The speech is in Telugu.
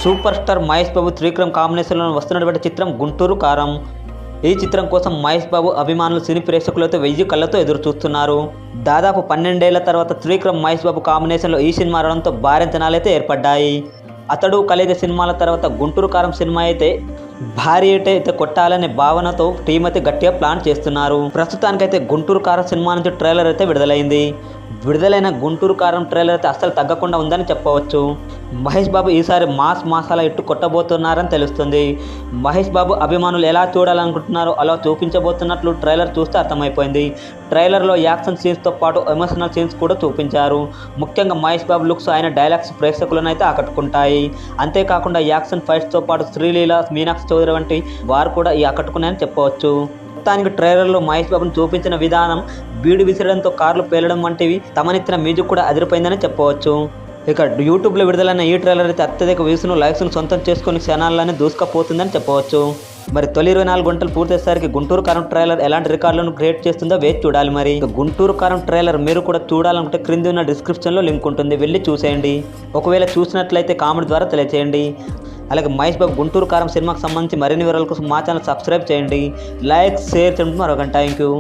సూపర్ స్టార్ మహేష్ బాబు త్రివిక్రమ్ కాంబినేషన్లో వస్తున్నటువంటి చిత్రం గుంటూరు కారం. ఈ చిత్రం కోసం మహేష్ బాబు అభిమానులు సినీ ప్రేక్షకులతో 1000 కళ్ళతో ఎదురు చూస్తున్నారు. దాదాపు 12 ఏళ్ల తర్వాత త్రివిక్రమ్ మహేష్ బాబు కాంబినేషన్లో ఈ సినిమా రావడంతో భారీ అంచనాలైతే ఏర్పడ్డాయి. అతడు కలిగే సినిమాల తర్వాత గుంటూరు కారం సినిమా అయితే భారీ అయితే కొట్టాలనే భావనతో టీం అయితే గట్టిగా ప్లాన్ చేస్తున్నారు. ప్రస్తుతానికైతే గుంటూరు కారం సినిమా నుంచి ట్రైలర్ అయితే విడుదలైంది. విడుదలైన గుంటూరు కారం ట్రైలర్ అయితే అస్సలు తగ్గకుండా ఉందని చెప్పవచ్చు. మహేష్ బాబు ఈసారి మాస్ మసాలా ఇట్టు కొట్టబోతున్నారని తెలుస్తుంది. మహేష్ బాబు అభిమానులు ఎలా చూడాలనుకుంటున్నారో అలా చూపించబోతున్నట్లు ట్రైలర్ చూస్తే అర్థమైపోయింది. ట్రైలర్లో యాక్షన్ సీన్స్తో పాటు ఎమోషనల్ సీన్స్ కూడా చూపించారు. ముఖ్యంగా మహేష్ బాబు లుక్స్, ఆయన డైలాగ్స్ ప్రేక్షకులను అయితే ఆకట్టుకుంటాయి. అంతేకాకుండా యాక్షన్ ఫైట్స్తో పాటు శ్రీలీల, మీనాక్షి చౌదరి వంటి వారు కూడా ఈ ఆకట్టుకున్నాయని చెప్పవచ్చు. మొత్తానికి ట్రైలర్లో మహేష్ బాబును చూపించిన విధానం, బీడు విసిరడంతో కార్లు పేలడం వంటివి, తమనిచ్చిన మ్యూజిక్ కూడా అదిరిపోయిందని చెప్పవచ్చు. ఇక యూట్యూబ్లో విడుదలైన ఈ ట్రైలర్ అయితే అత్యధిక వ్యూస్ను, లైక్స్ను సొంతం చేసుకుని క్షణాల్లోనే దూసుకుపోతుందని చెప్పవచ్చు. మరి తొలి 24 గంటలు పూర్తయ్యేసరికి గుంటూరు కారం ట్రైలర్ ఎలాంటి రికార్డులను క్రియేట్ చేస్తుందో వేచి చూడాలి. మరి గుంటూరు కారం ట్రైలర్ మీరు కూడా చూడాలనుకుంటే క్రింది ఉన్న డిస్క్రిప్షన్లో లింక్ ఉంటుంది, వెళ్ళి చూసేయండి. ఒకవేళ చూసినట్లయితే కామెంట్ ద్వారా తెలియజేయండి. అలాగే మహేష్ బాబు గుంటూరు కారం సినిమాకి సంబంధించి మరిన్ని వివరాల కోసం మా ఛానల్ సబ్స్క్రైబ్ చేయండి. లైక్, షేర్ చేయడం మరొక థ్యాంక్ యూ.